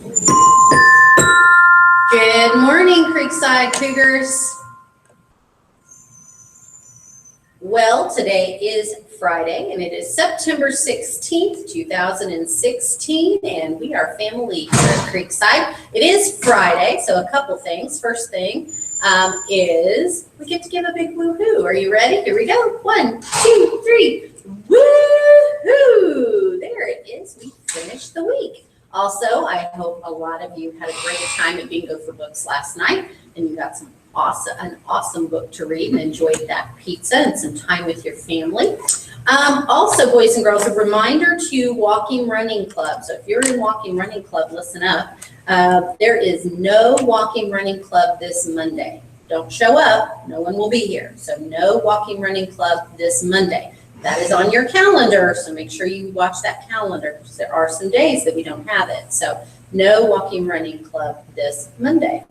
Good morning, Creekside Cougars. Well, today is Friday, and it is September 16th, 2016, and we are family here at Creekside. It is Friday, so a couple things. First thing is we get to give a big woohoo. Are you ready? Here we go. 1, 2, 3. Woohoo! There it is. We finished the week. Also, I hope a lot of you had a great time at Bingo for Books last night, and you got an awesome book to read and enjoyed that pizza and some time with your family. Also, boys and girls, a reminder to Walking Running Club. So if you're in Walking Running Club, listen up. There is no Walking Running Club this Monday. Don't show up. No one will be here. So no Walking Running Club this Monday. That is on your calendar, so make sure you watch that calendar because there are some days that we don't have it. So no Walking Running Club this Monday.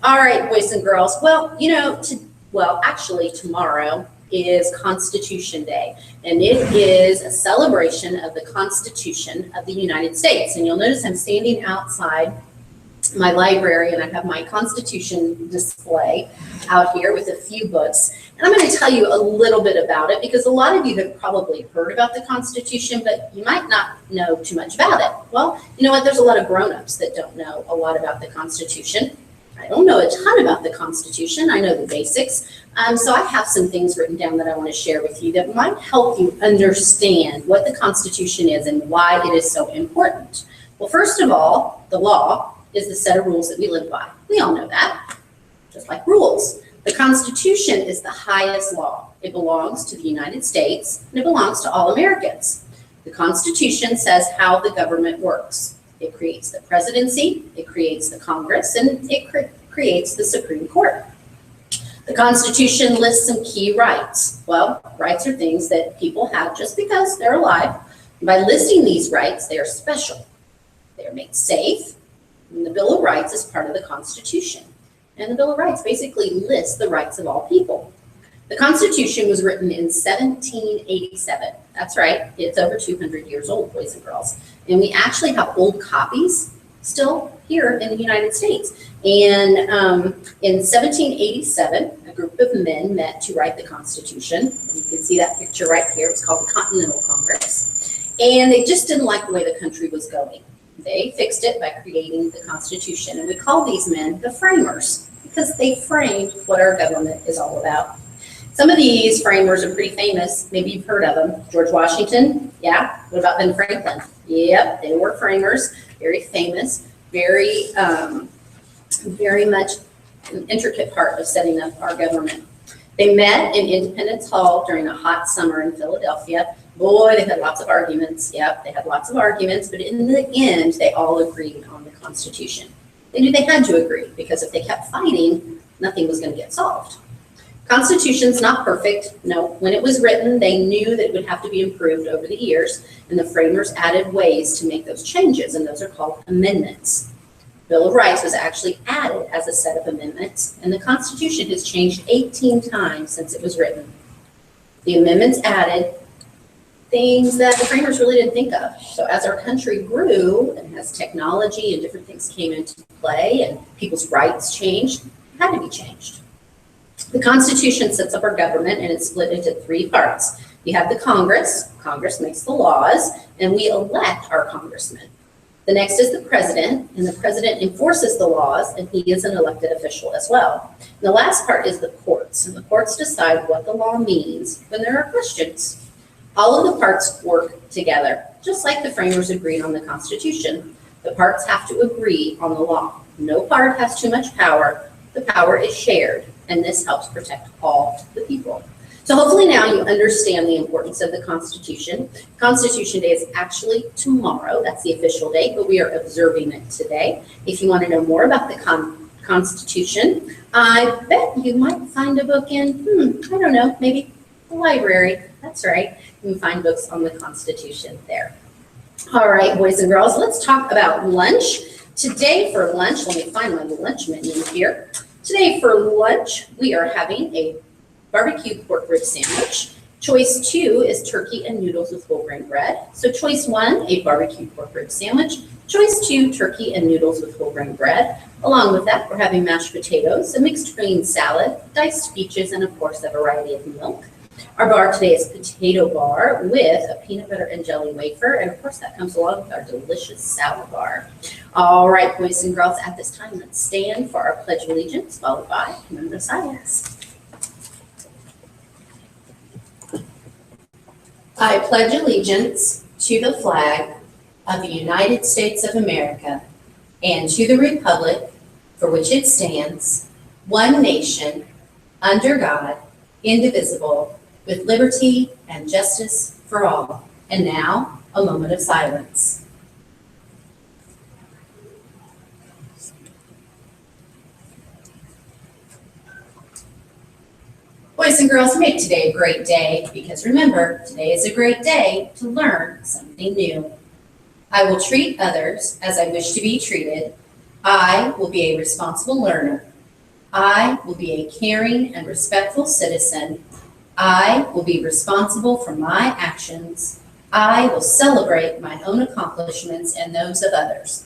All right, boys and girls. Well, actually tomorrow is Constitution Day, and it is a celebration of the Constitution of the United States. And you'll notice I'm standing outside my library, and I have my Constitution display out here with a few books. And I'm going to tell you a little bit about it because a lot of you have probably heard about the Constitution, but you might not know too much about it. Well, you know what? There's a lot of grown-ups that don't know a lot about the Constitution. I don't know a ton about the Constitution. I know the basics. So I have some things written down that I want to share with you that might help you understand what the Constitution is and why it is so important. Well, first of all, the law is the set of rules that we live by. We all know that, just like rules. The Constitution is the highest law. It belongs to the United States, and it belongs to all Americans. The Constitution says how the government works. It creates the presidency, it creates the Congress, and it creates the Supreme Court. The Constitution lists some key rights. Well, rights are things that people have just because they're alive. And by listing these rights, they are special. They are made safe. And the Bill of Rights is part of the Constitution. And the Bill of Rights basically lists the rights of all people. The Constitution was written in 1787. That's right, it's over 200 years old, boys and girls. And we actually have old copies still here in the United States. And in 1787, a group of men met to write the Constitution. You can see that picture right here. It was called the Continental Congress. And they just didn't like the way the country was going. They fixed it by creating the Constitution. And we call these men the framers because they framed what our government is all about. Some of these framers are pretty famous. Maybe you've heard of them. George Washington, yeah. What about Ben Franklin? Yep, they were framers, very famous, very much an intricate part of setting up our government. They met in Independence Hall during a hot summer in Philadelphia. Boy, they had lots of arguments. Yep, they had lots of arguments, but in the end, they all agreed on the Constitution. They knew they had to agree because if they kept fighting, nothing was going to get solved. Constitution's not perfect. No, when it was written, they knew that it would have to be improved over the years, and the framers added ways to make those changes, and those are called amendments. Bill of Rights was actually added as a set of amendments, and the Constitution has changed 18 times since it was written. The amendments added things that the framers really didn't think of. So as our country grew and as technology and different things came into play and people's rights changed, it had to be changed. The Constitution sets up our government, and it's split into 3 parts. You have the Congress. Congress makes the laws, and we elect our congressmen. The next is the president, and the president enforces the laws, and he is an elected official as well. And the last part is the courts, and the courts decide what the law means when there are questions. All of the parts work together, just like the framers agreed on the Constitution. The parts have to agree on the law. No part has too much power. The power is shared, and this helps protect all the people. So hopefully now you understand the importance of the Constitution. Constitution Day is actually tomorrow. That's the official date, but we are observing it today. If you want to know more about the Constitution, I bet you might find a book in, I don't know, maybe the library. That's right. You can find books on the Constitution there. All right, boys and girls, let's talk about lunch. Today for lunch, let me find my lunch menu here. Today for lunch, we are having a barbecue pork rib sandwich. Choice 2 is turkey and noodles with whole grain bread. So choice 1, a barbecue pork rib sandwich. Choice 2, turkey and noodles with whole grain bread. Along with that, we're having mashed potatoes, a mixed green salad, diced peaches, and of course a variety of milk. Our bar today is potato bar with a peanut butter and jelly wafer, and of course that comes along with our delicious salad bar. All right, boys and girls, at this time, let's stand for our Pledge of Allegiance, followed by Numerous Ayahs. I pledge allegiance to the flag of the United States of America and to the republic for which it stands, one nation, under God, indivisible, with liberty and justice for all. And now, a moment of silence. Boys and girls, make today a great day, because remember, today is a great day to learn something new. I will treat others as I wish to be treated. I will be a responsible learner. I will be a caring and respectful citizen. I will be responsible for my actions. I will celebrate my own accomplishments and those of others.